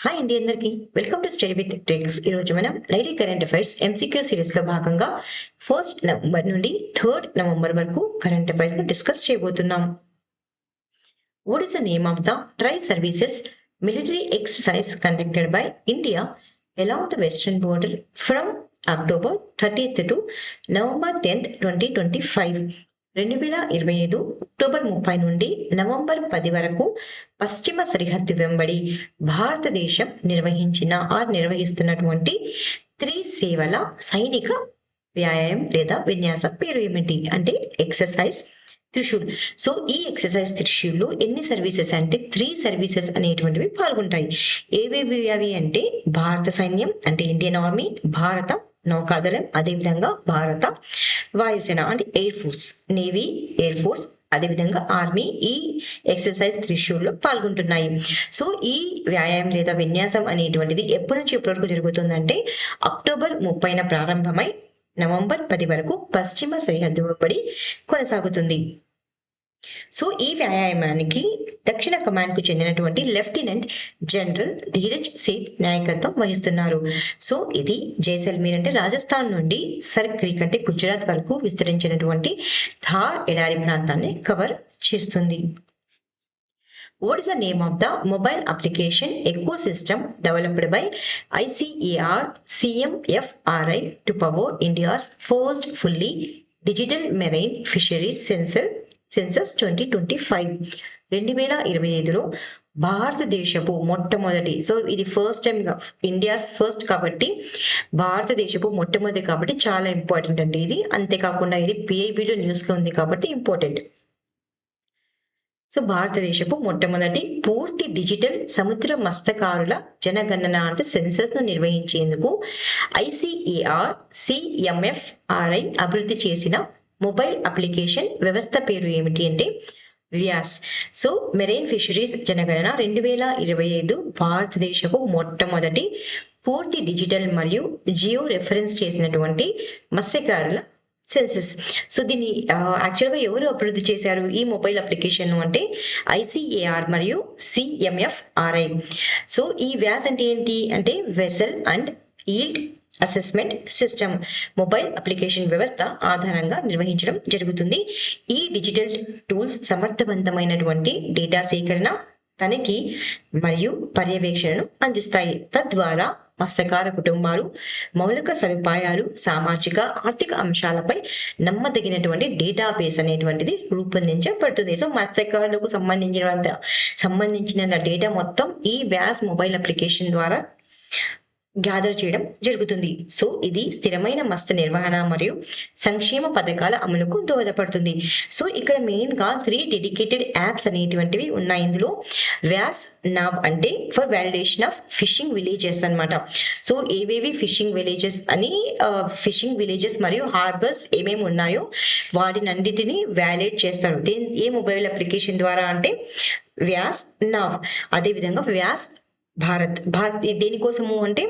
Hi అండి అందరికి welcome to study with tricks. ఈరోజు మనం daily current affairs MCQ series లో భాగంగా 1st నవంబర్ నుండి 3rd నవంబర్ వరకు కరెంట్ అఫైర్స్ ను డిస్కస్ చేయబోతున్నాం. What is the name of the try services military exercise conducted by India along the western border from October 30th to November 10th 2025. 2025 October 30 నుండి November 10 వరకు పశ్చిమ సరిహద్దు వెంబడి భారతదేశం నిర్వహిస్తున్నటువంటి త్రిసేవల సైనిక వ్యాయామం లేదా విన్యాసం పేరు ఏమిటి అంటే ఎక్సర్సైజ్ త్రిశూల్. సో ఈ ఎక్సర్సైజ్ త్రిశూల్లో ఎన్ని సర్వీసెస్ అంటే 3 సర్వీసెస్ అనేటువంటివి పాల్గొంటాయి. ఏవేవి అవి అంటే భారత సైన్యం అంటే ఇండియన్ ఆర్మీ, భారత నౌకాదళం, అదేవిధంగా భారత వాయుసేన అంటే air force, navy, air force, అదేవిధంగా ఆర్మీ ఈ ఎక్సర్సైజ్ త్రిశూల్లో పాల్గొంటున్నాయి. సో ఈ వ్యాయామం లేదా విన్యాసం అనేటువంటిది ఎప్పటి నుంచి ఎప్పటి వరకు జరుగుతుందంటే అక్టోబర్ 30న ప్రారంభమై నవంబర్ 10 వరకు పశ్చిమ సరిహద్దు వెంబడి కొనసాగుతుంది. సో ఈ వ్యాయామానికి దక్షిణ కమాండ్ కు చెందినటువంటి లెఫ్టినెంట్ జనరల్ ధీరజ్ సేత్ నాయకత్వం వహిస్తున్నారు. సో ఇది జైసల్మీర్ అంటే రాజస్థాన్ నుండి సర్ క్రీక్ అంటే గుజరాత్ వరకు విస్తరించినటువంటి థార్ ఎడారి ప్రాంతాన్ని కవర్ చేస్తుంది. What is the name of the mobile application ecosystem developed by ICAR CMFRI to power India's first fully digital marine fisheries census 2025? 2025లో భారతదేశపు మొట్టమొదటి, సో ఇది ఫస్ట్ టైం ఇండియాస్ ఫస్ట్ కాబట్టి భారతదేశపు మొట్టమొదటి కాబట్టి చాలా ఇంపార్టెంట్ అండి ఇది. అంతేకాకుండా ఇది పిఐబిలో న్యూస్ లో ఉంది కాబట్టి ఇంపార్టెంట్. సో భారతదేశపు మొట్టమొదటి పూర్తి డిజిటల్ సముద్ర మత్స్యకారుల జనగణన అంటే సెన్సస్ ను నిర్వహించేందుకు ICAR CMFRI అభివృద్ధి చేసిన మొబైల్ అప్లికేషన్ వ్యవస్థ పేరు ఏమిటి అంటే వ్యాస్. సో మెరైన్ ఫిషరీస్ జనగణన 2025 భారతదేశపు మొట్టమొదటి పూర్తి డిజిటల్ మరియు జియో రెఫరెన్స్ చేసినటువంటి మత్స్యకారుల సెన్సస్. సో దీన్ని యాక్చువల్గా ఎవరు అభివృద్ధి చేశారు ఈ మొబైల్ అప్లికేషన్ అంటే ICAR మరియు CMFRI. సో ఈ వ్యాస్ అంటే ఏంటి అంటే vessel and yield assessment system mobile application వ్యవస్థ ఆధారంగా నిర్వహించడం జరుగుతుంది. ఈ డిజిటల్ టూల్స్ సమర్థవంతమైనటువంటి డేటా సేకరణ, తనిఖీ మరియు పర్యవేక్షణను అందిస్తాయి. తద్వారా మత్స్యకార కుటుంబాలు మౌలిక సదుపాయాలు, సామాజిక ఆర్థిక అంశాలపై నమ్మదగినటువంటి డేటాబేస్ అనేటువంటిది రూపొందించబడుతుంది. సో మత్స్యకారులకు సంబంధించిన డేటా మొత్తం ఈ వ్యాస్ మొబైల్ అప్లికేషన్ ద్వారా గ్యాదర్ చేయడం జరుగుతుంది. సో ఇది స్థిరమైన మత్స్య నిర్వహణ మరియు సంక్షేమ పథకాల అమలుకు దోహదపడుతుంది. సో ఇక్కడ మెయిన్ గా 3 డెడికేటెడ్ యాప్స్ అనేటువంటివి ఉన్నాయి. ఇందులో వ్యాస్ నాబ్ అంటే for validation of fishing villages అన్నమాట. సో ఏవేవి ఫిషింగ్ విలేజెస్ మరియు హార్బర్స్ ఏమేమి ఉన్నాయో వాటినన్నిటిని వ్యాలిడేట్ చేస్తారు. ఏ మొబైల్ అప్లికేషన్ ద్వారా అంటే వ్యాస్ నావ్. అదేవిధంగా వ్యాస్ భారత్ దేనికోసము అంటే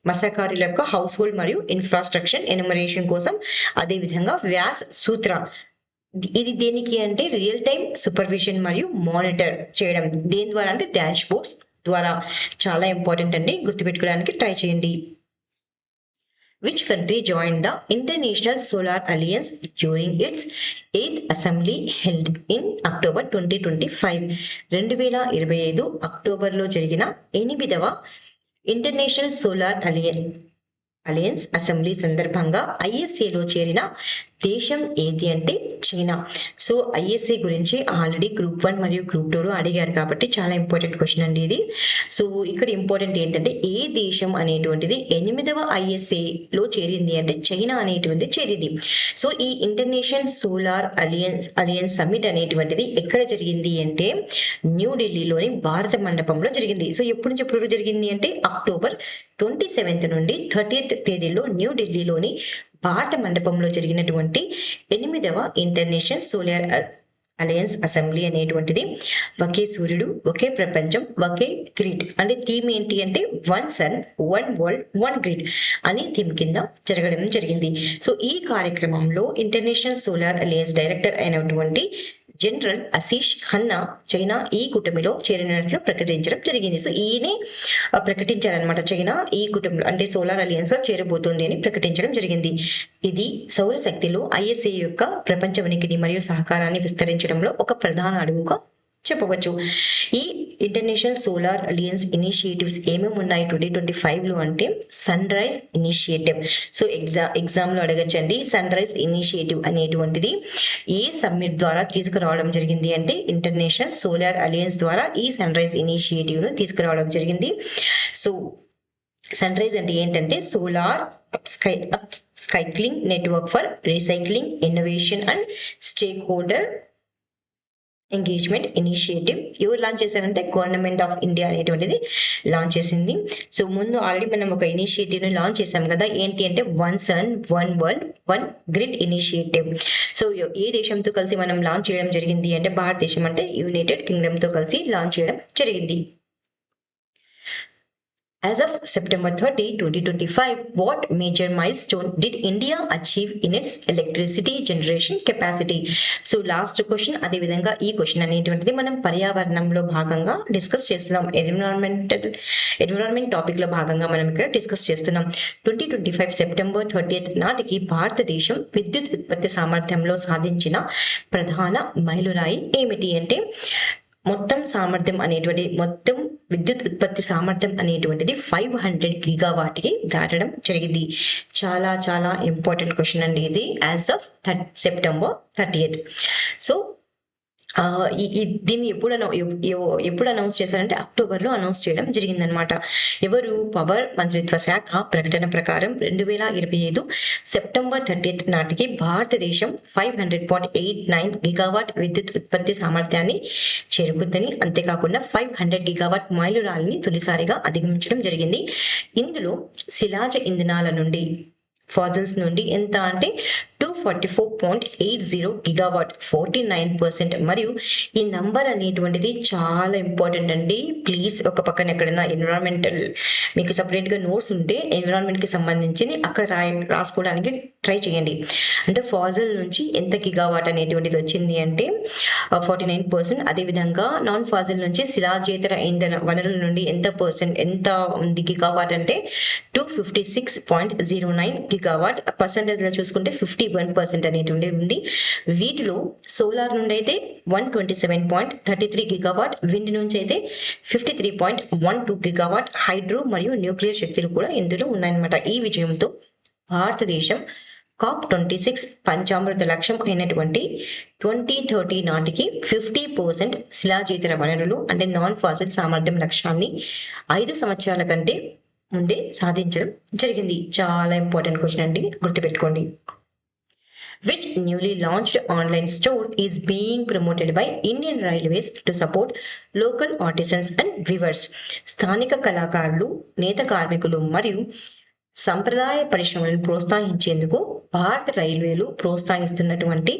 మత్స్యకారుల యొక్క హౌస్ హోల్డ్ మరియు ఇన్ఫ్రాస్ట్రక్చర్ ఎన్యుమరేషన్ కోసం. అదేవిధంగా వ్యాస్ సూత్ర ఇది దేనికి అంటే రియల్ టైమ్ సూపర్విజన్ మరియు మానిటర్ చేయడం. దేని ద్వారా అంటే డాష్ బోర్డ్స్ ద్వారా. చాలా ఇంపార్టెంట్ అండి, గుర్తుపెట్టుకోవడానికి ట్రై చేయండి. Which country joined the International Solar Alliance during its 8th assembly held in October 2025? 2025 అక్టోబర్లో జరిగిన 8వ ఇంటర్నేషనల్ సోలార్ అలయన్స్ అసెంబ్లీ సందర్భంగా ISAలో చేరిన దేశం ఏది అంటే చైనా. సో ISA గురించి ఆల్రెడీ గ్రూప్ 1 మరియు గ్రూప్ 2లో అడిగారు కాబట్టి చాలా ఇంపార్టెంట్ క్వశ్చన్ అండి ఇది. సో ఇక్కడ ఇంపార్టెంట్ ఏంటంటే ఏ దేశం అనేటువంటిది 8వ ISAలో చేరింది అంటే చైనా అనేటువంటిది చేరింది. సో ఈ ఇంటర్నేషనల్ సోలార్ అలయన్స్ సమ్మిట్ అనేటువంటిది ఎక్కడ జరిగింది అంటే న్యూఢిల్లీలోని భారత మండపంలో జరిగింది. సో ఎప్పటి నుంచి ఎప్పుడు జరిగింది అంటే అక్టోబర్ 27th నుండి 30th తేదీలో న్యూఢిల్లీలోని భారత మండపంలో జరిగినటువంటి 8వ ఇంటర్నేషనల్ సోలార్ అలయన్స్ అసెంబ్లీ అనేటువంటిది ఒకే సూర్యుడు, ఒకే ప్రపంచం, ఒకే గ్రిడ్ అంటే థీమ్ ఏంటి అంటే 1 సన్ 1 వరల్డ్ 1 గ్రిడ్ అనే థీమ్ కింద జరగడం జరిగింది. సో ఈ కార్యక్రమంలో ఇంటర్నేషనల్ సోలార్ అలయన్స్ డైరెక్టర్ అయినటువంటి జనరల్ అశీష్ ఖన్నా చైనా ఈ కూటమిలో చేరినట్లు ప్రకటించడం జరిగింది. సో ఈయనే ప్రకటించారనమాట, చైనా ఈ కూటమిలో అంటే సోలార్ అలియన్స్ లో చేరబోతోంది అని ప్రకటించడం జరిగింది. ఇది సౌరశక్తిలో ఐఎస్ఏ యొక్క ప్రపంచ ఉనికిని మరియు సహకారాన్ని విస్తరించడంలో ఒక ప్రధాన అడుగుగా చెప్పవచ్చు. ఈ ఇంటర్నేషనల్ సోలార్ అలియన్స్ ఇనిషియేటివ్స్ ఏమేమి ఉన్నాయి 2025లో అంటే sunrise initiative. So exam లో అడగచ్చండి, సన్ రైజ్ ఇనిషియేటివ్ అనేటువంటిది ఏ సమ్మిట్ ద్వారా తీసుకురావడం జరిగింది అంటే ఇంటర్నేషనల్ సోలార్ అలియన్స్ ద్వారా ఈ సన్ రైజ్ ఇనిషియేటివ్ ను తీసుకురావడం జరిగింది. సో సన్ రైజ్ అంటే ఏంటంటే solar upcycling network for recycling innovation and stakeholder engagement initiative. ఎవరు లాంచ్ చేశారంటే గవర్నమెంట్ ఆఫ్ ఇండియా అనేటువంటిది లాంచ్ చేసింది. సో ముందు ఆల్రెడీ మనం ఒక ఇనిషియేటివ్ ని లాంచ్ చేసాం కదా, ఏంటి అంటే one sun one world one grid initiative. So ఏ దేశంతో కలిసి మనం లాంచ్ చేయడం జరిగింది అంటే భారతదేశం అంటే యునైటెడ్ కింగ్డమ్ తో కలిసి లాంచ్ చేయడం జరిగింది. As of September 30, 2025, what major milestone did India achieve in its electricity generation capacity? So last question, అదే విధంగా ఈ క్వశ్చన్ అనేటువంటిది మనం పర్యావరణంలో భాగంగా డిస్కస్ చేస్తున్నాం, ఎన్విరాన్మెంట్ టాపిక్ లో భాగంగా మనం ఇక్కడ డిస్కస్ చేస్తున్నాం. 2025 సెప్టెంబర్ 30 నాటికి భారతదేశం విద్యుత్ ఉత్పత్తి సామర్థ్యంలో సాధించిన ప్రధాన మైలురాయి ఏమిటి అంటే మొత్తం సామర్థ్యం అనేటువంటి మొత్తం విద్యుత్ ఉత్పత్తి సామర్థ్యం అనేటువంటిది 500 గిగావాట్కి దాటడం జరిగింది. చాలా చాలా ఇంపార్టెంట్ క్వశ్చన్ అండి ఇది, యాజ్ ఆఫ్ సెప్టెంబర్ 30. సో దీన్ని ఎప్పుడు అనౌన్స్ చేశారంటే అక్టోబర్లో అనౌన్స్ చేయడం జరిగిందనమాట. ఎవరు? పవర్ మంత్రిత్వ శాఖ ప్రకటన ప్రకారం 2025 సెప్టెంబర్ 30 నాటికి భారతదేశం 500.89 గిగావాట్ విద్యుత్ ఉత్పత్తి సామర్థ్యాన్ని చేరుకుందని, అంతేకాకుండా 500 గిగావాట్ మైలురాయిని తొలిసారిగా అధిగమించడం జరిగింది. ఇందులో శిలాజ ఇంధనాల నుండి ఫాజిల్స్ నుండి ఎంత అంటే 244.80 గిగావాట్ 49%. మరియు ఈ నంబర్ అనేటువంటిది చాలా ఇంపార్టెంట్ అండి. ప్లీజ్ ఒక పక్కన ఎక్కడైనా ఎన్విరాన్మెంటల్ మీకు సపరేట్ గా నోట్స్ ఉంటే ఎన్విరాన్మెంట్ కి సంబంధించి అక్కడ రాసుకోవడానికి ట్రై చేయండి. అంటే ఫాజిల్ నుంచి ఎంత గిగావాట్ అనేటువంటిది వచ్చింది అంటే 49%. అదేవిధంగా నాన్ ఫాజిల్ నుంచి శిలాజేతర ఇంధన వనరుల నుండి ఎంత ఉంది గిగావాట్ అంటే 256.09 గిగావాట్. పర్సెంటేజ్ లో చూసుకుంటే 51% అనేటువంటి ఉంది. వీటిలో సోలార్ నుండి అయితే 127.33 గిగావాట్, విండ్ నుంచి అయితే 53.12 గిగావాట్, హైడ్రో మరియు న్యూక్లియర్ శక్తులు కూడా ఇందులో ఉన్నాయన్నమాట. ఈ విజయంతో భారతదేశం COP26 పంచామృత లక్ష్యం అయినటువంటి 2030 నాటికి 50% శిలాజేతర వనరులు అంటే నాన్ ఫాసిల్ సామర్థ్యం లక్ష్యాన్ని 5 సంవత్సరాల కంటే ముందే సాధించడం జరిగింది. చాలా ఇంపార్టెంట్ క్వశ్చన్ అండి, గుర్తుపెట్టుకోండి. Which newly launched online store is being promoted by Indian Railways to support local artisans and weavers? స్థానిక కళాకారులు, నేత కార్మికులు మరియు సంప్రదాయ పరిశ్రమలను ప్రోత్సహించేందుకు భారత రైల్వేలు ప్రోత్సహిస్తున్నటువంటి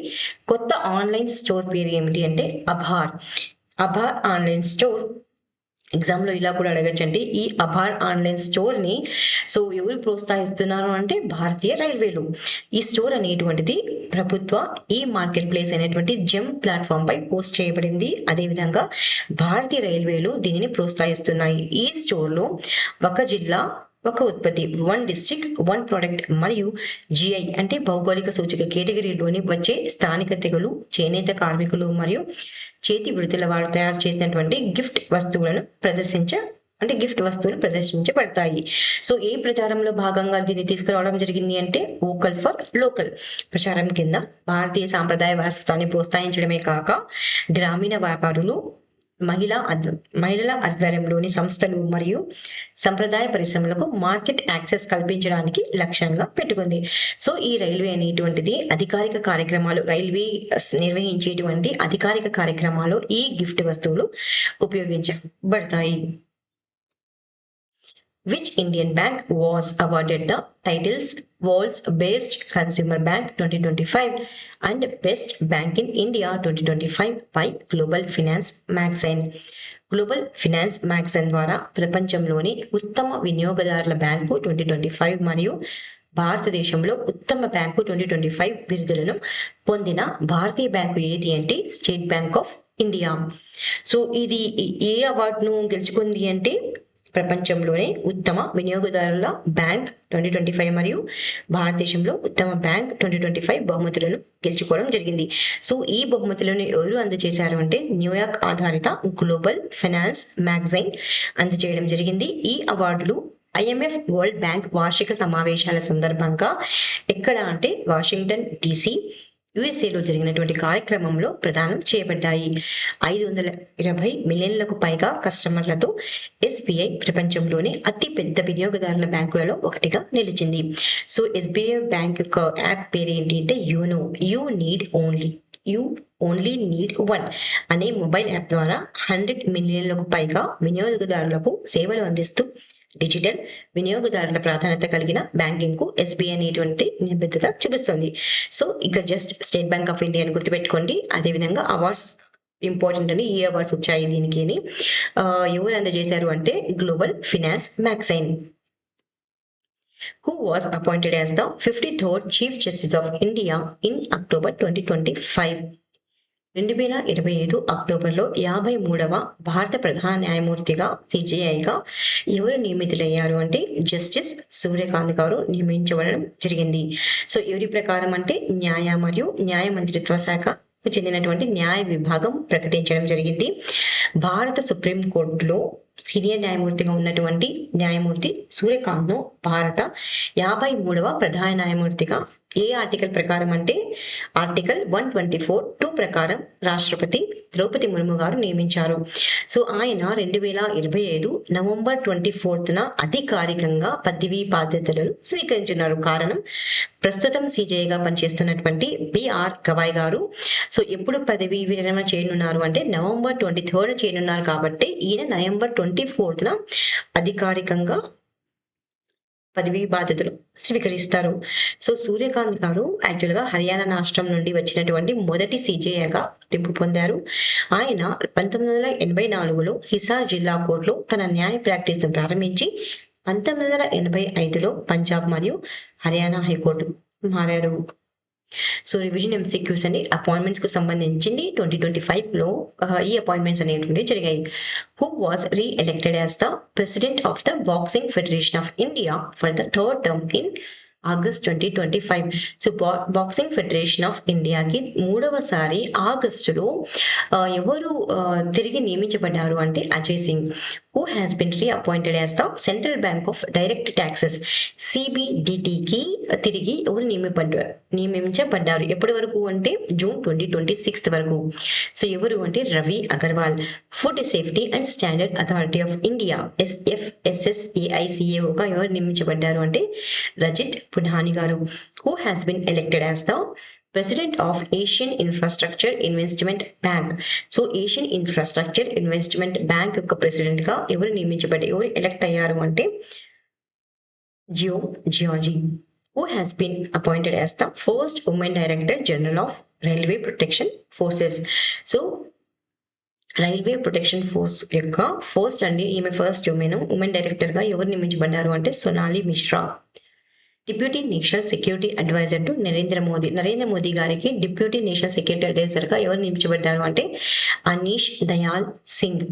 కొత్త ఆన్లైన్ స్టోర్ పేరు ఏమిటి అంటే అభార్ ఆన్లైన్ స్టోర్. ఎగ్జామ్ లో ఇలా కూడా అడగచ్చండి, ఈ అభార్ ఆన్లైన్ స్టోర్ ని సో ఎవరు ప్రోత్సహిస్తున్నారు అంటే భారతీయ రైల్వేలు. ఈ స్టోర్ అనేటువంటిది ప్రభుత్వ ఈ మార్కెట్ ప్లేస్ అనేటువంటి జెమ్ ప్లాట్ఫామ్ పై పోస్ట్ చేయబడింది. అదేవిధంగా భారతీయ రైల్వేలు దీనిని ప్రోత్సహిస్తున్నాయి. ఈ స్టోర్ లో ఒక జిల్లా ఒక ఉత్పత్తి, 1 డిస్ట్రిక్ట్ 1 ప్రోడక్ట్ మరియు జిఐ అంటే భౌగోళిక సూచిక కేటగిరీలోని వచ్చే స్థానిక తెగలు, చేనేత కార్మికులు మరియు చేతి వృత్తుల వారు తయారు చేసినటువంటి గిఫ్ట్ వస్తువులు ప్రదర్శించబడతాయి. సో ఏ ప్రచారంలో భాగంగా దీన్ని తీసుకురావడం జరిగింది అంటే వోకల్ ఫర్ లోకల్ ప్రచారం కింద భారతీయ సాంప్రదాయ వారసత్వాన్ని ప్రోత్సహించడమే కాక గ్రామీణ వ్యాపారులు, మహిళల ఆధ్వర్యంలోని సంస్థలు మరియు సంప్రదాయ పరిశ్రమలకు మార్కెట్ యాక్సెస్ కల్పించడానికి లక్ష్యంగా పెట్టుకుంది. సో ఈ రైల్వే అనేటువంటిది అధికారిక కార్యక్రమాలు, రైల్వే నిర్వహించేటువంటి అధికారిక కార్యక్రమాలు ఈ గిఫ్ట్ వస్తువులు ఉపయోగించబడతాయి. Which Indian bank was awarded the titles World's Best Consumer Bank 2025 and Best Bank in India 2025 by Global Finance Magazine? Global finance magazine ద్వారా ప్రపంచంలోని ఉత్తమ వినియోగదారుల బ్యాంకు 2025 మరియు భారతదేశంలో ఉత్తమ బ్యాంకు 2025 బిరుదులను పొందిన భారతీయ బ్యాంకు ఏది అంటే state bank of India. So ఇది ఏ అవార్డును గెలుచుకుంది అంటే ప్రపంచంలోనే ఉత్తమ వినియోగదారుల బ్యాంక్ 2025 మరియు భారతదేశంలో ఉత్తమ బ్యాంక్ 2025 బహుమతులను గెలుచుకోవడం జరిగింది. సో ఈ బహుమతులను ఎవరు అందజేశారు అంటే న్యూయార్క్ ఆధారిత గ్లోబల్ ఫైనాన్స్ మ్యాగజైన్ అందజేయడం జరిగింది. ఈ అవార్డులు ఐఎంఎఫ్ వరల్డ్ బ్యాంక్ వార్షిక సమావేశాల సందర్భంగా ఎక్కడ అంటే వాషింగ్టన్ DC యుఎస్ఏలో జరిగినటువంటి కార్యక్రమంలో ప్రదానం చేయబడ్డాయి. 520 మిలియన్లకు పైగా కస్టమర్లతో SBI ప్రపంచంలోని అతి పెద్ద వినియోగదారుల బ్యాంకులలో ఒకటిగా నిలిచింది. సో SBI బ్యాంక్ యొక్క యాప్ పేరు ఏంటి అంటే you know you only need one అనే మొబైల్ యాప్ ద్వారా 100 మిలియన్లకు పైగా వినియోగదారులకు సేవలు అందిస్తూ డిజిటల్ వినియోగదారుల ప్రాధాన్యత కలిగిన బ్యాంకింగ్ కు SBI అనేటువంటి నిబద్ధత చూపిస్తుంది. సో ఇక just state bank of India అని గుర్తుపెట్టుకోండి. అదేవిధంగా అవార్డ్స్ ఇంపార్టెంట్ అని ఏ అవార్డ్స్ వచ్చాయి దీనికి అని ఎవరు అందజేశారు అంటే global finance magazine. Who was appointed as the 53rd Chief Justice of India in October 2025? 2025 అక్టోబర్లో 53వ భారత ప్రధాన న్యాయమూర్తిగా CJIగా ఎవరు నియమితులయ్యారు అంటే జస్టిస్ సూర్యకాంత్ గారు నియమించబడడం జరిగింది. సో ఎవరి ప్రకారం అంటే న్యాయ మరియు న్యాయ మంత్రిత్వ శాఖకు చెందినటువంటి న్యాయ విభాగం ప్రకటించడం జరిగింది. భారత సుప్రీంకోర్టులో సీనియర్ న్యాయమూర్తిగా ఉన్నటువంటి న్యాయమూర్తి సూర్యకాంత్ ను భారత 53వ ప్రధాన న్యాయమూర్తిగా ఏ ఆర్టికల్ ప్రకారం అంటే ఆర్టికల్ 124(2) ప్రకారం రాష్ట్రపతి ద్రౌపది ముర్ము గారు నియమించారు. సో ఆయన 2025 నవంబర్ 24న అధికారికంగా పదవీ బాధ్యతలను స్వీకరించున్నారు. కారణం ప్రస్తుతం CJIగా పనిచేస్తున్నటువంటి BR గవాయ్ గారు సో ఎప్పుడు పదవీ విరమణ చేయనున్నారు అంటే నవంబర్ 23 చేయనున్నారు. కాబట్టి ఈయన నవంబర్ 24న అధికారికంగా పదవీ బాధ్యతలు స్వీకరిస్తారు. సో సూర్యకాంత్ గారు యాక్చువల్గా హర్యానా రాష్ట్రం నుండి వచ్చినటువంటి మొదటి CJIగా గుర్తింపు పొందారు. ఆయన 1984లో హిసార్ జిల్లా కోర్టులో తన న్యాయ ప్రాక్టీస్ ప్రారంభించి 1985లో పంజాబ్ మరియు హర్యానా హైకోర్టు మారారు. సో రివిజన్ MCQs అని అపాయింట్మెంట్స్ కు సంబంధించింది 2025లో ఈ అపాయింట్మెంట్స్ అనేటువంటి జరిగాయి. Who was re-elected as the president of the boxing federation of India for the third term in August 2025. So boxing federation of ఇండియాకి 3వసారి ఆగస్టులో ఎవరు తిరిగి నియమించబడ్డారు అంటే Ajay Singh. Who has been reappointed as the central bank of direct taxes CBDTకి తిరిగి ఎవరు నియమించబడ్డారు ఎప్పటి వరకు అంటే జూన్ 2026 వరకు. సో ఎవరు అంటే Ravi Agarwal. Food safety and standard authority of India FSSAI-CAOగా ఎవరు నియమించబడ్డారు అంటే Rajit Punhani garu. Who has been elected as the president of Asian infrastructure investment bank. So Asian infrastructure investment bank యొక్క ప్రెసిడెంట్ గా ఎవరు ఎవరు ఎలెక్ట్ అయ్యారు అంటే జియోజీ. Who has been appointed as the first woman director general of Railway Protection Forces. So railway protection force యొక్క first అండి ఈమె ఫస్ట్ ఉమెన్ డైరెక్టర్ గా ఎవరు నియమించబడ్డారు అంటే Sonali Mishra. Deputy national security adviser to Narendra Modi గారికి డిప్యూటీ నేషనల్ సెక్యూరిటీ అడ్వైజర్ గా ఎవరు నియమించబడ్డారు అంటే Anish Dayal Singh.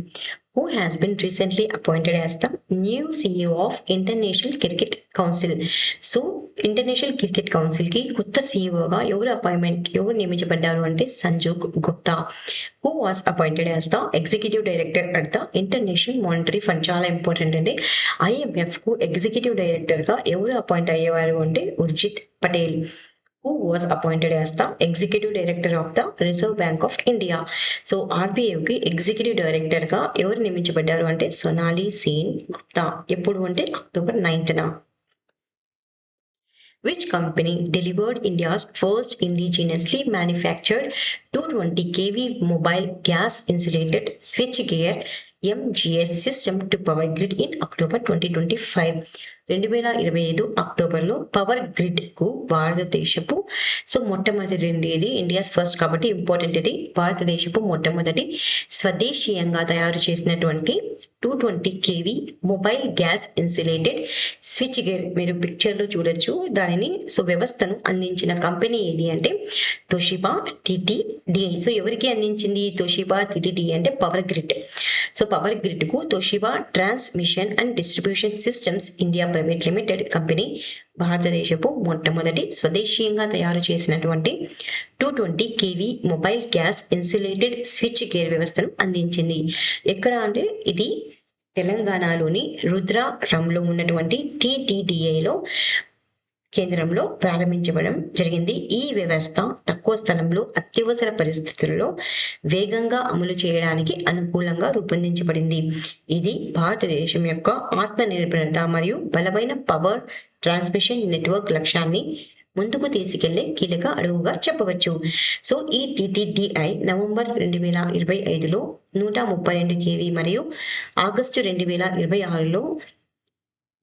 Who has been recently appointed as the new CEO of International Cricket Council. So international cricket council కి కొత్త CEOగా ఎవరు నియమించబడ్డారు అంటే Sanju Gupta. Who was appointed as the executive director at the International Monetary Fund. చాలా ఇంపార్టెంట్ అండి. IMF కు executive director గా ఎవరు అపాయింట్ అయ్యేవారు అంటే Urjit Patel. Who was appointed as the executive director of the Reserve Bank of India. So RBIకి executive director గా ఎవరు నియమించబడ్డారు అంటే సోనాలి సేన్ గుప్తా. ఎప్పుడు అంటే అక్టోబర్ 9న. Which company delivered India's first indigenously manufactured 220 kV mobile gas insulated switchgear MGS system to power grid in October 2025. 2025 అక్టోబర్లో power grid కు భారతదేశపు మొట్టమొదటి ఇది ఇండియాస్ ఫస్ట్ కాబట్టి ఇంపార్టెంట్. ఇది భారతదేశపు మొట్టమొదటి స్వదేశీయంగా తయారు చేసినటువంటి 220 kV mobile gas insulated switch gear మీరు పిక్చర్ లో చూడొచ్చు దానిని. వ్యవస్థను అందించిన కంపెనీ ఏది అంటే తోషిబా టిటిడిఐ. ఎవరికి అందించింది తోషిబా టిటిడిఐ అంటే పవర్ గ్రిడ్. పవర్ గ్రిడ్ కు Toshiba transmission and distribution systems India private limited company భారతదేశపు మొట్టమొదటి స్వదేశీయంగా తయారు చేసినటువంటి 220 kV mobile gas insulated switch gear వ్యవస్థను అందించింది. ఎక్కడ అంటే ఇది తెలంగాణలోని రుద్రారంలో ఉన్నటువంటి టిటిడిఐలో కేంద్రంలో ప్రారంభించబడడం జరిగింది. ఈ వ్యవస్థ తక్కువ స్థలంలో అత్యవసర పరిస్థితుల్లో వేగంగా అమలు చేయడానికి అనుకూలంగా రూపొందించబడింది. ఇది భారతదేశం యొక్క ఆత్మనిర్భరత మరియు బలమైన పవర్ ట్రాన్స్మిషన్ నెట్వర్క్ లక్ష్యాన్ని ముందుకు తీసుకెళ్లే కీలక అడుగుగా చెప్పవచ్చు. ఈ టిటిడిఐ నవంబర్ 2025లో 132 kV మరియు ఆగస్టు 2026లో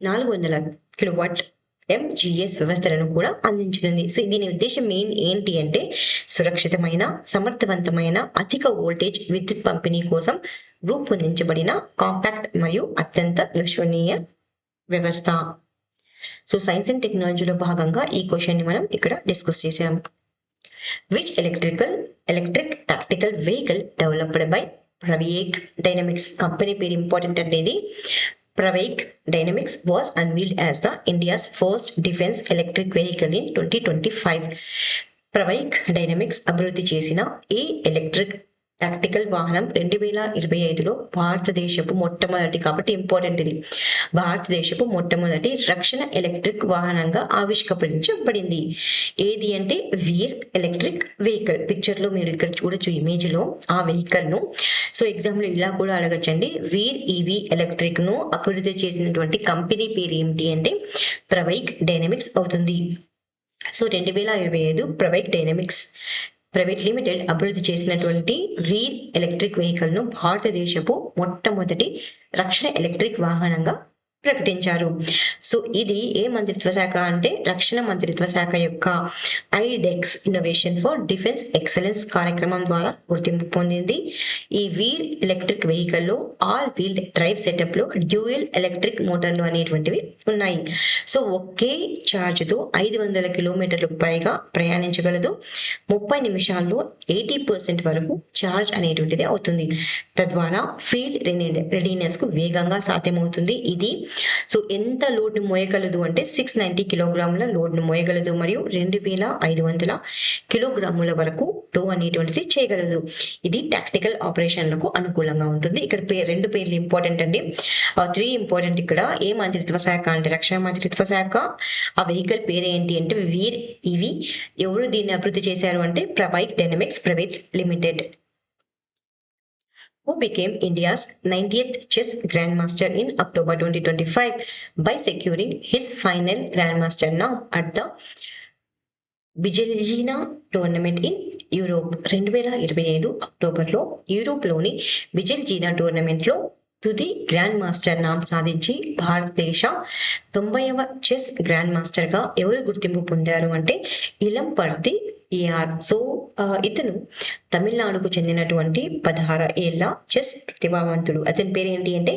400 కిలోవాట్ MGS వ్యవస్థలను కూడా అందించనుంది. దీని ఉద్దేశం ఏంటి అంటే సురక్షితమైన, సమర్థవంతమైన, అధిక వోల్టేజ్ విద్యుత్ పంపిణీ కోసం రూపొందించబడిన కాంపాక్ట్ మరియు అత్యంత విశ్వసనీయ వ్యవస్థ. సైన్స్ అండ్ టెక్నాలజీలో భాగంగా ఈ క్వశ్చన్ ని మనం ఇక్కడ డిస్కస్ చేసాం. Which electric tactical vehicle developed by Pravaig dynamics company పేరు ఇంపార్టెంట్ అనేది. Pravaig dynamics was unveiled as the India's first defense electric vehicle in 2025. ప్రవేక్ dynamics అభివృద్ధి చేసిన ఈ ఎలక్ట్రిక్ టాక్టికల్ వాహనం 2025లో భారతదేశపు మొట్టమొదటి కాబట్టి ఇంపార్టెంట్ ఇది భారతదేశపు మొట్టమొదటి రక్షణ ఎలక్ట్రిక్ వాహనంగా ఆవిష్కరించబడింది. ఏది అంటే వీర్ ఎలక్ట్రిక్ వెహికల్. పిక్చర్ లో మీరు ఇక్కడ చూడొచ్చు ఇమేజ్ లో ఆ వెహికల్ ను. ఎగ్జామ్ లో ఇలా కూడా అడగచ్చండి. వీర్ ఈవీ ఎలక్ట్రిక్ ను అభివృద్ధి చేసినటువంటి కంపెనీ పేరు ఏమిటి అంటే ప్రవేక్ డైనమిక్స్ అవుతుంది. 2025 ప్రవేక్ డైనమిక్స్ ప్రైవేట్ లిమిటెడ్ అభివృద్ధి చేసినటువంటి వీర్ ఎలక్ట్రిక్ వెహికల్ ను భారతదేశపు మొట్టమొదటి రక్షణ ఎలక్ట్రిక్ వాహనంగా ప్రకటించారు. ఇది ఏ మంత్రిత్వ శాఖ అంటే రక్షణ మంత్రిత్వ శాఖ యొక్క ఐడెక్స్ ఇన్నోవేషన్ ఫర్ డిఫెన్స్ ఎక్సలెన్స్ కార్యక్రమం ద్వారా గుర్తింపు పొందింది. ఈ వీర్ ఎలక్ట్రిక్ వెహికల్ లో ఆల్ వీల్ డ్రైవ్ సెటప్ లో డ్యూయల్ ఎలక్ట్రిక్ మోటార్లు అనేటువంటివి ఉన్నాయి. ఒకే ఛార్జ్ తో 500 కిలోమీటర్లకు పైగా ప్రయాణించగలదు. 30 నిమిషాల్లో 80% వరకు ఛార్జ్ అనేటువంటిది అవుతుంది. తద్వారా ఫీల్డ్ రెడీనెస్ కు వేగంగా సాధ్యమవుతుంది. ఇది ఎంత లోడ్ ను మోయగలదు అంటే 690 కిలోగ్రాముల లోడ్ ను మోయగలదు మరియు 2500 కిలోగ్రాముల వరకు టో అనేటువంటిది చేయగలదు. ఇది టాక్టికల్ ఆపరేషన్లకు అనుకూలంగా ఉంటుంది. ఇక్కడ రెండు పేర్లు ఇంపార్టెంట్ అండి. 3 ఇంపార్టెంట్ ఇక్కడ. ఏ మంత్రిత్వ శాఖ అంటే రక్షణ మంత్రిత్వ శాఖ. ఆ వెహికల్ పేరు ఏంటి అంటే వీర్ ఇవి. ఎవరు దీన్ని అభివృద్ధి చేశారు అంటే Pravaig dynamics private limited. Who became India's 90th chess grandmaster in October 2025 by securing his final grandmaster norm at the Bijeljina tournament in Europe. 2025 అక్టోబర్లో యూరోప్లోని బిజెల్జీనా టోర్నమెంట్లో తుది గ్రాండ్ మాస్టర్ నామ్ సాధించి భారతదేశ 90వ చెస్ గ్రాండ్ మాస్టర్ గా ఎవరు గుర్తింపు పొందారు అంటే ఇలంపర్తి ఏఆర్. ఇతను తమిళనాడుకు చెందినటువంటి 16 ఏళ్ల చెస్ ప్రతిభావంతుడు. అతని పేరు ఏంటి అంటే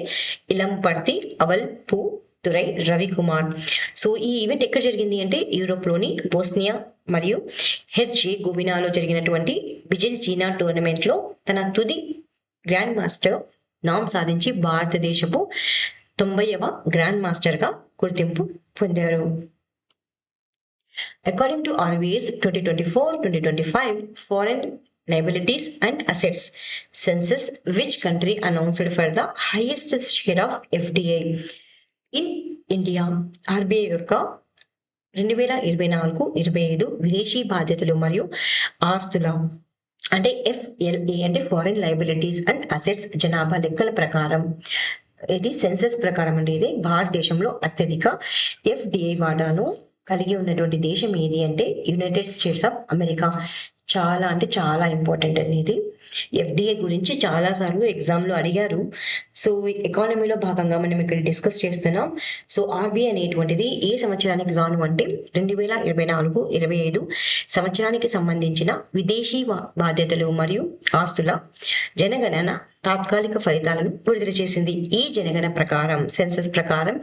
ఇలంపర్తి అవల్పు తురై రవికుమార్. ఈ ఈవెంట్ ఎక్కడ జరిగింది అంటే యూరోప్ లోని బోస్నియా మరియు హెర్జెగోవినాలో జరిగినటువంటి బిజెల్జీనా టోర్నమెంట్ లో తన తుది గ్రాండ్ మాస్టర్ నామ్ సాధించి భారతదేశపు 90వ గ్రాండ్ మాస్టర్ గా గుర్తింపు పొందారు. According to RBI's 2024-2025 foreign liabilities and assets census, which country announced for the highest share of FDI in India? RBI యొక్క 2024-25 విదేశీ బాధ్యతలు మరియు ఆస్తుల అంటే FLA అంటే ఫారెన్ లయబిలిటీస్ అండ్ అసెట్స్ జనాభా లెక్కల ప్రకారం ఇది సెన్సస్ ప్రకారం అంటే ఇది భారతదేశంలో అత్యధిక FDI వాటాను కలిగి ఉన్నటువంటి దేశం ఏది అంటే యునైటెడ్ స్టేట్స్ ఆఫ్ అమెరికా. చాలా అంటే చాలా ఇంపార్టెంట్ అండి ఇది. ఎఫ్‌డిఐ గురించి చాలా సార్లు ఎగ్జామ్‌లో అడిగారు. సో, ఎకానమీలో భాగంగా మనం ఇక్కడ డిస్కస్ చేస్తున్నాం. సో, ఆర్‌బీఐ అనేటువంటిది ఏ సంవత్సరానికి గాను అంటే 2024, 25 సంవత్సరానికి సంబంధించిన విదేశీ బాధ్యతలు మరియు ఆస్తుల జనగణన తాత్కాలిక ఫలితాలను విడుదల చేసింది. ఈ జనగణన ప్రకారం, సెన్సస్ ప్రకారం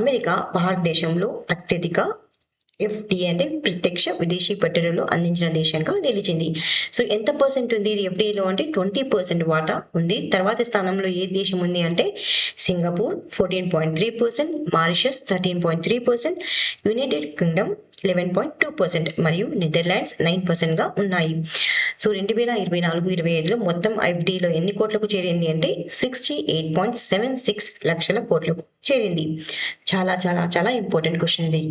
అమెరికా భారతదేశంలో అత్యధిక ఎఫ్‌డిఐ అంటే ప్రత్యక్ష విదేశీ పెట్టుబడులు అందించిన దేశంగా నిలిచింది. సో ఎంత పర్సెంట్ ఉంది ఇది ఎఫ్‌డిఐలో అంటే 20% వాటా ఉంది. తర్వాతి స్థానంలో ఏ దేశం ఉంది అంటే సింగపూర్ 14.3%, మారిషస్ 13.3%, యునైటెడ్ కింగ్డమ్ 11.2% మరియు నెదర్లాండ్స్ 9% గా ఉన్నాయి. సో 2024-25లో మొత్తం ఎఫ్‌డిఐలో ఎన్ని కోట్లకు చేరింది అంటే 68.76 లక్షల కోట్లకు చేరింది. చాలా చాలా చాలా ఇంపార్టెంట్ క్వశ్చన్ ఇది.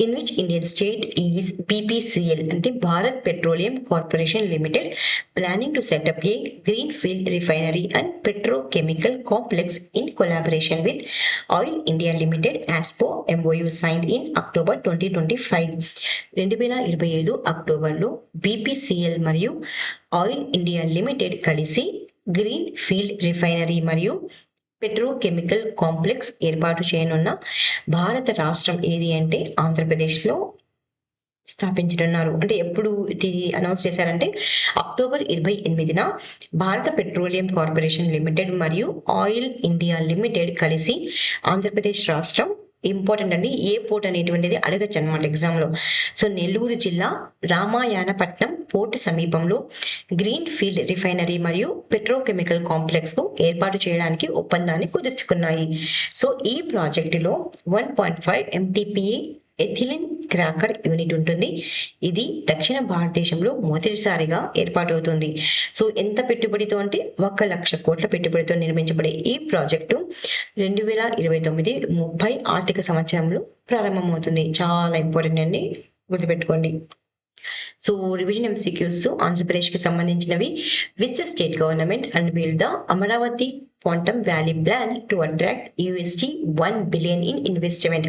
In which Indian state is BPCL అంటే Bharat petroleum corporation limited planning to set up a greenfield refinery and petrochemical complex in collaboration with Oil India Limited as per MOU signed in October 2025. 2027 అక్టోబర్లో BPCL మరియు oil India limited కలిసి green field refinery మరియు petrochemical complex ఏర్పాటు చేయనున్న భారత రాష్ట్రం ఏది అంటే ఆంధ్రప్రదేశ్లో స్థాపించనున్నారు. అంటే ఎప్పుడు ఇది అనౌన్స్ చేశారంటే అక్టోబర్ 28న భారత పెట్రోలియం కార్పొరేషన్ లిమిటెడ్ మరియు ఆయిల్ ఇండియా లిమిటెడ్ కలిసి ఆంధ్రప్రదేశ్ రాష్ట్రం ఇంపార్టెంట్ అండి. ఏ పోర్ట్ అనేటువంటిది అడగచ్చు అనమాట ఎగ్జామ్లో. సో నెల్లూరు జిల్లా రామాయణపట్నం పోర్ట్ సమీపంలో గ్రీన్ ఫీల్డ్ రిఫైనరీ మరియు పెట్రోకెమికల్ కాంప్లెక్స్ ను ఏర్పాటు చేయడానికి ఒప్పందాన్ని కుదుర్చుకున్నాయి. సో ఈ ప్రాజెక్టులో 1.5 MTPA ఎథిలిన్ క్రాకర్ యూనిట్ ఉంటుంది. ఇది దక్షిణ భారతదేశంలో మొదటిసారిగా ఏర్పాటవుతుంది. సో ఎంత పెట్టుబడితో అంటే 1 లక్ష కోట్ల పెట్టుబడితో నిర్మించబడే ఈ ప్రాజెక్టు 2029-30 ఆర్థిక సంవత్సరంలో ప్రారంభమవుతుంది. చాలా ఇంపార్టెంట్ అండి, గుర్తుపెట్టుకోండి. సో రివిజన్ MCQs ఆంధ్రప్రదేశ్కి సంబంధించినవి. Which state government and build the Amaravati quantum valley plan to attract $1 billion in investment.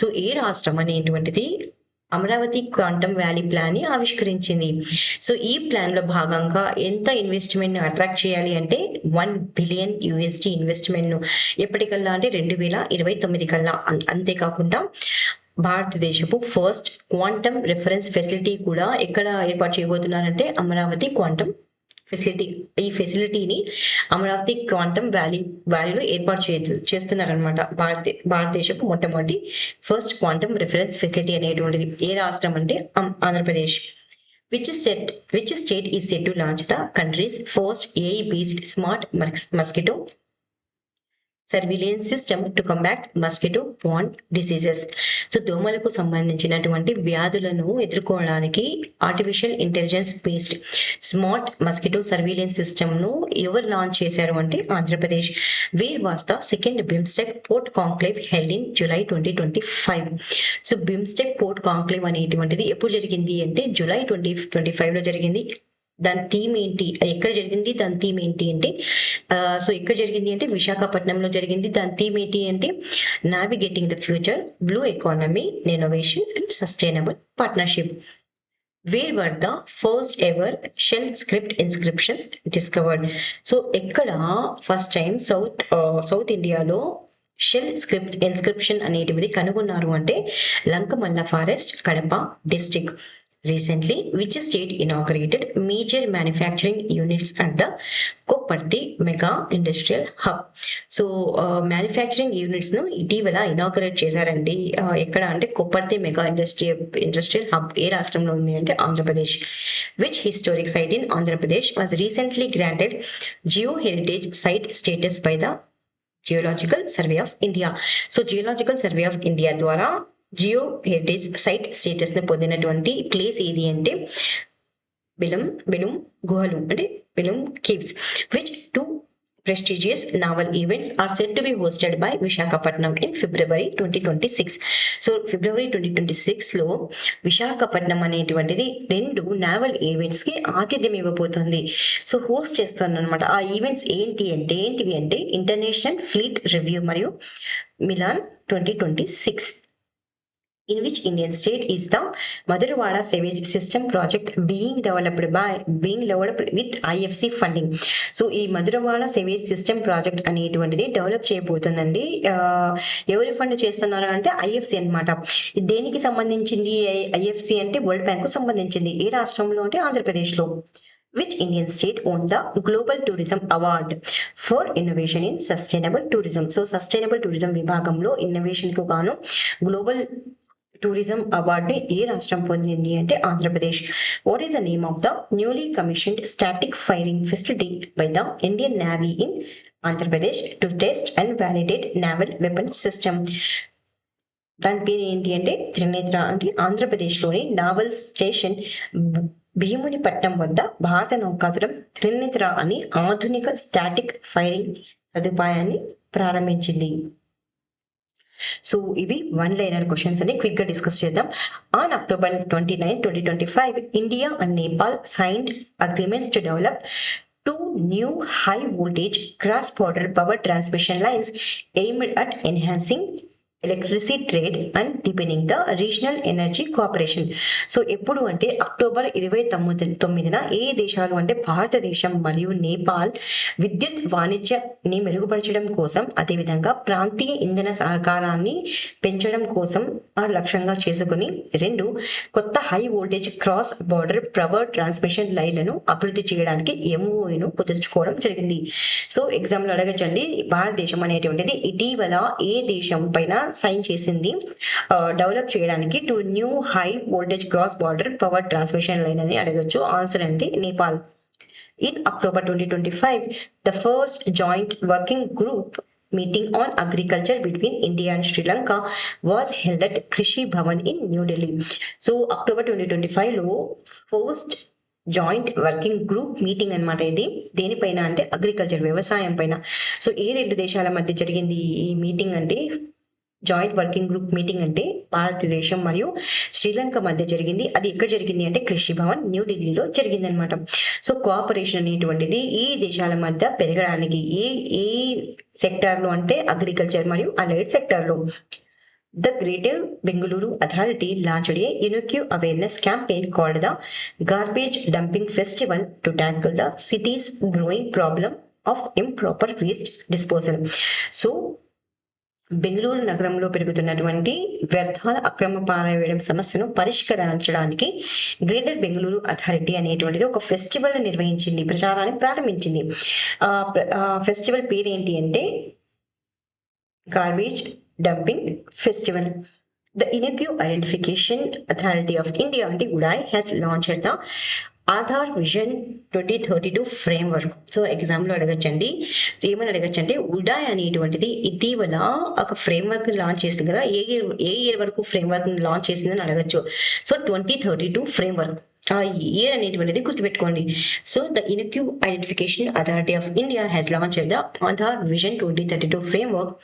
So ఏ రాష్ట్రం అనేటువంటిది అమరావతి క్వాంటమ్ వ్యాలీ ప్లాన్ ని ఆవిష్కరించింది. సో ఈ ప్లాన్ లో భాగంగా ఎంత ఇన్వెస్ట్మెంట్ ను అట్రాక్ట్ చేయాలి అంటే $1 బిలియన్ ఇన్వెస్ట్మెంట్ ను ఎప్పటికల్లా అంటే 2029 కల్లా. అంతేకాకుండా భారతదేశపు ఫస్ట్ క్వాంటమ్ రిఫరెన్స్ ఫెసిలిటీ కూడా ఎక్కడ ఏర్పాటు చేయబోతున్నారంటే అమరావతి క్వాంటమ్ ఫెసిలిటీ. ఈ ఫెసిలిటీని అమరావతి క్వాంటమ్ వ్యాలీలో ఏర్పాటు చేస్తున్నారనమాట. భారతదేశపు మొట్టమొదటి ఫస్ట్ క్వాంటమ్ రిఫరెన్స్ ఫెసిలిటీ అనేటువంటిది. ఏ రాష్ట్రం అంటే Andhra Pradesh. Which state is set to launch the country's first AI-based smart mosquito surveillance system to combat mosquito borne diseases. So దోమలకు సంబంధించినటువంటి వ్యాధులను ఎదుర్కోవడానికి artificial intelligence based smart mosquito surveillance system ను ఎవరు launch చేశారు అంటే ఆంధ్రప్రదేశ్. Where was the second BIMSTEC port conclave held in July 2025. So BIMSTEC port conclave అనేటువంటిది ఎప్పుడు జరిగింది అంటే జూలై 2025లో జరిగింది. దాని థీమ్ ఏంటి, ఎక్కడ జరిగింది, దాని థీమ్ ఏంటి అంటే సో ఎక్కడ జరిగింది అంటే విశాఖపట్నంలో జరిగింది. దాని థీమ్ ఏంటి అంటే navigating the future, blue economy, innovation and sustainable partnership. Where were the first ever shell script inscriptions discovered. So ఎక్కడ ఫస్ట్ టైం సౌత్ ఇండియాలో షెల్ స్క్రిప్ట్ ఇన్స్క్రిప్షన్ అనేటివి కనుగొన్నారు అంటే Lankamalla forest, Kadapa district. Recently, which state inaugurated major manufacturing units at the Koparthi Mega Industrial Hub? So, manufacturing units ను ఇటీవల inaugurate చేశారండి. ఎక్కడ అంటే కొప్పర్తి మెగా ఇండస్ట్రియల్ హబ్ ఏ రాష్ట్రంలో ఉంది అంటే Andhra Pradesh. Which historic site in Andhra Pradesh was recently granted Geo Heritage Site status by the Geological Survey of India? So, Geological Survey of India ద్వారా Jio heritage site status ని పొందినటువంటి place ఏది అంటే బెలూమ్ గుహలు అంటే Belum caves. Which 2 prestigious naval events are set to be hosted by Visakhapatnam in February 2026. So February 2026లో Visakhapatnam అనేటువంటిది 2 naval events కి ఆతిథ్యం ఇవ్వబోతుంది. సో హోస్ట్ చేస్తాను అనమాట. ఆ ఈవెంట్స్ ఏంటివి అంటే ఇంటర్నేషనల్ ఫ్లీట్ రివ్యూ మరియు melon 2026. in which Indian state is the Madurawada sewage system project being developed with IFC funding. So ఈ మధురవాడ సేవేజ్ సిస్టమ్ ప్రాజెక్ట్ అనేటువంటిది డెవలప్ చేయబోతుందండి. ఎవరి ఫండ్ చేస్తున్నారు అంటే ఐఎఫ్సి అన్నమాట. దేనికి సంబంధించింది ఐఎఫ్సి అంటే వరల్డ్ బ్యాంక్ కు సంబంధించింది. ఏ రాష్ట్రంలో అంటే ఆంధ్రప్రదేశ్లో. Which Indian state won the Global Tourism Award for Innovation in Sustainable Tourism. So sustainable tourism విభాగంలో ఇన్నోవేషన్ కు గాను గ్లోబల్ టూరిజం అవార్డు ఏ రాష్ట్రం పొందింది అంటే Andhra Pradesh. What is the name of the newly commissioned static firing facility by the Indian navy in Andhra Pradesh to test and validate naval weapon system. దాని పేరు ఏంటి అంటే త్రినేత్ర. అంటే ఆంధ్రప్రదేశ్లోని నావల్ స్టేషన్ భీమునిపట్నం వద్ద భారత నౌకాదళం త్రినేత్ర అని ఆధునిక స్టాటిక్ ఫైరింగ్ సదుపాయాన్ని ప్రారంభించింది. సో ఇవి వన్ లైనర్ క్వశ్చన్స్ అని క్విక్ గా డిస్కస్ చేద్దాం. On October 29, 2025, India and Nepal signed agreements to develop 2 new high voltage cross border power transmission lines aimed at enhancing electricity trade and depending the regional energy cooperation. So ఎప్పుడు అంటే October 29న ఏ దేశాలు అంటే భారతదేశం మరియు నేపాల్ విద్యుత్ వాణిజ్యాన్ని మెరుగుపరచడం కోసం, అదేవిధంగా ప్రాంతీయ ఇంధన సహకారాన్ని పెంచడం కోసం లక్ష్యంగా చేసుకుని 2 కొత్త high voltage cross border power transmission లైన్లను అభివృద్ధి చేయడానికి ఎంఓయూను కుదుర్చుకోవడం జరిగింది. సో ఎగ్జామ్లో అడగచ్చండి, భారతదేశం అనేటువంటిది ఇటీవల ఏ దేశం పైన సైన్ చేసింది డెవలప్ చేయడానికి 2 new high voltage cross border power transmission line అని అడగచ్చు. ఆన్సర్ అంటే Nepal. In October 2025, the first joint working group meeting on agriculture between India and Sri Lanka was held at Krishi Bhavan in New Delhi. So October 2025 లో first joint working group meeting అనమాట. ఇది దేనిపైన అంటే agriculture, వ్యవసాయం పైన. So ఏ 2 దేశాల మధ్య జరిగింది ఈ మీటింగ్ అంటే, జాయింట్ వర్కింగ్ గ్రూప్ మీటింగ్ అంటే భారతదేశం మరియు శ్రీలంక మధ్య జరిగింది. అది ఎక్కడ జరిగింది అంటే కృషి భవన్ న్యూఢిల్లీలో జరిగింది అనమాట. సో కోఆపరేషన్ అనేటువంటిది ఈ దేశాల మధ్య పెరగడానికి ఏ సెక్టార్లో అంటే అగ్రికల్చర్ మరియు అలైడ్ సెక్టార్లో. The Greater Bengaluru Authority launched a unique awareness campaign called the Garbage Dumping Festival to tackle the city's growing problem of improper waste disposal. So Bengaluru నగరంలో పెరుగుతున్నటువంటి వ్యర్థాల అక్రమ పారవేయడం సమస్యను పరిష్కరించడానికి గ్రేటర్ బెంగళూరు అథారిటీ అనేటువంటిది ఒక ఫెస్టివల్ నిర్వహించింది, ప్రచారాన్ని ప్రారంభించింది. ఫెస్టివల్ పేరు ఏంటి అంటే garbage dumping festival. The Inequal Identification Authority of India అంటే UDAI has launched the Aadhaar vision 2032 framework. So ఎగ్జామ్లో అడగచ్చండి, ఏమని అడగచ్చంటే ఉడాయ్ అనేటువంటిది ఇటీవల ఒక ఫ్రేమ్వర్క్ లాంచ్ చేసింది కదా, ఏ ఇయర్ వరకు ఫ్రేమ్వర్క్ లాంచ్ చేసిందని అడగచ్చు. సో 2032 ఫ్రేమ్వర్క్, ఆ ఇయర్ అనేటువంటిది గుర్తుపెట్టుకోండి. So the unique identification authority of India has launched the Aadhaar vision 2032 framework,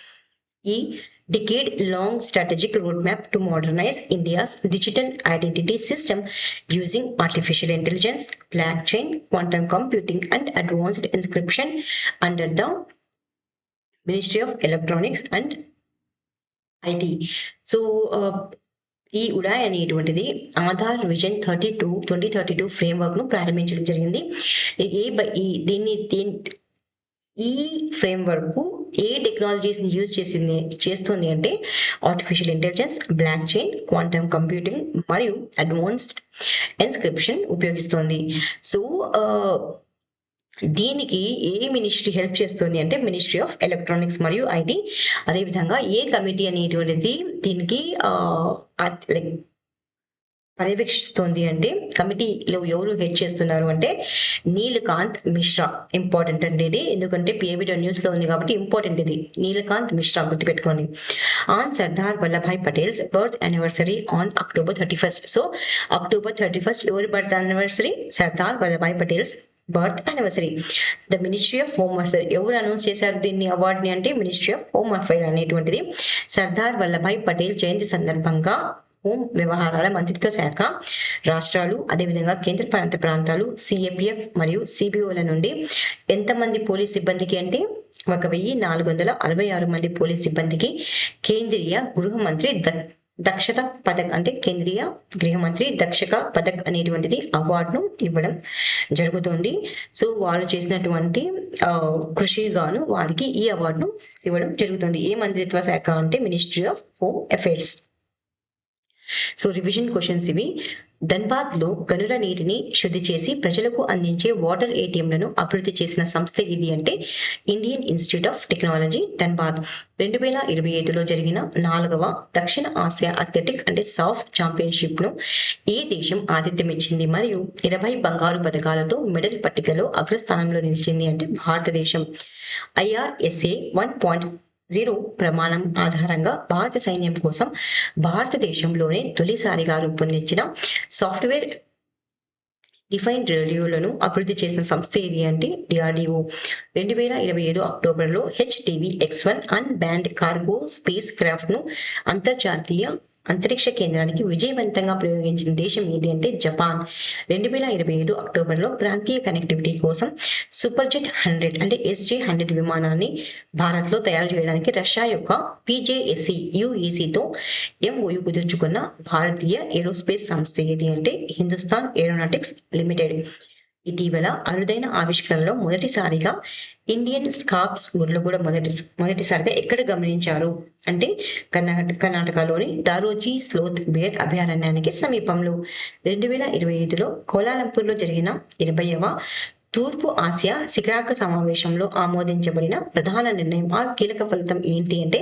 ఈ decade-long strategic roadmap to modernize India's digital identity system using artificial intelligence, blockchain, quantum computing, and advanced encryption under the Ministry of Electronics and IT. So, ఈ UIDAI అనేటువంటిది Aadhaar vision 2032 framework ను ప్రారంభించడం జరిగింది. ఈ framework ఏ technologies ని use చేస్తుంది అంటే artificial intelligence, block chain, quantum computing మరియు అడ్వాన్స్డ్ ఎన్క్రిప్షన్ ఉపయోగిస్తుంది. సో దీనికి ఏ మినిస్ట్రీ హెల్ప్ చేస్తుంది అంటే మినిస్ట్రీ ఆఫ్ ఎలక్ట్రానిక్స్ మరియు ఐటీ. అదేవిధంగా ఏ కమిటీ అనేటువంటిది దీనికి లైక్ పర్యవేక్షిస్తుంది అంటే కమిటీలో ఎవరు హెడ్ చేస్తున్నారు అంటే నీలకాంత్ మిశ్రా. ఇంపార్టెంట్ అండి ఇది, ఎందుకంటే పిఏబిలో న్యూస్ లో ఉంది కాబట్టి ఇంపార్టెంట్ ఇది. నీలకాంత్ మిశ్రా గుర్తుపెట్టుకోండి. On Sardar Vallabhbhai Patels birth anniversary on October 31st. So October 31st ఎవరి birth anniversary? Sardar Vallabhbhai Patels birth anniversary. The ministry of home affairs ఎవరు అనౌన్స్ చేశారు దీన్ని అవార్డుని అంటే మినిస్ట్రీ ఆఫ్ హోమ్ అఫైర్ అనేటువంటిది. సర్దార్ వల్లభాయ్ పటేల్ జయంతి సందర్భంగా హోం వ్యవహారాల మంత్రిత్వ శాఖ రాష్ట్రాలు, అదేవిధంగా కేంద్ర పాలిత ప్రాంతాలు, సిఏపిఎఫ్ మరియు సిబిఓల నుండి ఎంతమంది పోలీస్ సిబ్బందికి అంటే 1466 మంది పోలీస్ సిబ్బందికి కేంద్రీయ గృహ మంత్రి దక్షత పథక్ అంటే కేంద్రీయ గృహ మంత్రి దక్షక పథక్ అనేటువంటిది అవార్డును ఇవ్వడం జరుగుతుంది. సో వారు చేసినటువంటి కృషి గాను వారికి ఈ అవార్డును ఇవ్వడం జరుగుతుంది. ఏ మంత్రిత్వ శాఖ అంటే ministry of home affairs. So revision questions ఇవి. ధన్బాద్ లో గనుల నీటిని శుద్ధి చేసి ప్రజలకు అందించే వాటర్ ఏటీఎంలను అభివృద్ధి చేసిన సంస్థ ఇది అంటే Indian institute of technology Dhanbad. 2025లో జరిగిన 4వ దక్షిణ ఆసియా అథ్లెటిక్ అంటే సాఫ్ ఛాంపియన్షిప్ ను ఈ దేశం ఆతిథ్యం ఇచ్చింది మరియు 20 బంగారు పథకాలతో మెడల్ పట్టికలో అగ్రస్థానంలో నిలిచింది అంటే భారతదేశం. IRSA 1.0 ప్రమాణం ఆధారంగా భారత సైన్యం కోసం భారతదేశంలోనే తొలిసారిగా రూపొందించిన సాఫ్ట్వేర్ డిఫైన్డ్ రేడియోలను అభివృద్ధి చేసిన సంస్థ ఏది అంటే DRDO. 2025 అక్టోబర్లో HTV-X1 అన్బ్యాండ్ కార్గో స్పేస్ క్రాఫ్ట్ ను అంతర్జాతీయ అంతరిక్ష కేంద్రానికి విజయవంతంగా ప్రయోగించిన దేశం ఏది అంటే జపాన్. 2025 అక్టోబర్లో ప్రాంతీయ కనెక్టివిటీ కోసం సూపర్జెట్ 100 అంటే SJ-100 విమానాన్ని భారత్లో తయారు చేయడానికి రష్యా యొక్క PJSC UECతో MOU కుదుర్చుకున్న భారతీయ ఏరోస్పేస్ సంస్థ ఏది అంటే హిందుస్థాన్ ఏరోనాటిక్స్ లిమిటెడ్. ఇటీవల అరుదైన ఆవిష్కరణలో మొదటిసారిగా ఇండియన్ స్కార్ప్స్ గుడ్లు కూడా మొదటిసారిగా ఎక్కడ గమనించారు అంటే కర్ణాటకలోని దారోజీ స్లోత్ బేర్ అభయారణ్యానికి సమీపంలో. 2025లో కోలాలంపూర్లో జరిగిన 80వ తూర్పు ఆసియా శిఖరాగ్ర సమావేశంలో ఆమోదించబడిన ప్రధాన నిర్ణయం కీలక ఫలితం ఏంటి అంటే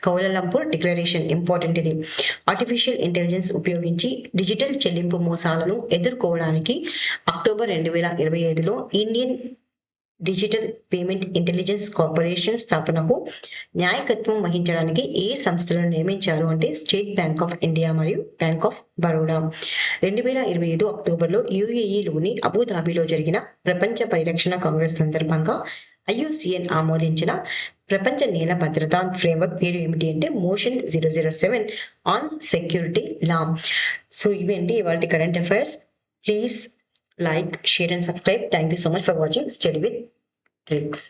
కౌలాలంపూర్ డిక్లరేషన్. ఇంపార్టెంట్ ఇది. ఆర్టిఫిషియల్ ఇంటెలిజెన్స్ ఉపయోగించి డిజిటల్ చెల్లింపు మోసాలను ఎదుర్కోవడానికి అక్టోబర్ 2025లో Indian digital payment intelligence corporation స్థాపనకు నాయకత్వం వహించడానికి ఏ సంస్థలను నియమించారు అంటే స్టేట్ బ్యాంక్ ఆఫ్ ఇండియా మరియు బ్యాంక్ ఆఫ్ బరోడా. 2025 అక్టోబర్లో UAEలోని అబుదాబిలో జరిగిన ప్రపంచ పరిరక్షణ కాంగ్రెస్ సందర్భంగా IUCN ఆమోదించిన ప్రపంచ నేల భద్రతా ఫ్రేమ్వర్క్ పేరు ఏమిటి అంటే motion 007 on security law. So ఇవేంటి ఇవాళ current affairs. Please like, share and subscribe. Thank you so much for watching Study with Tricks.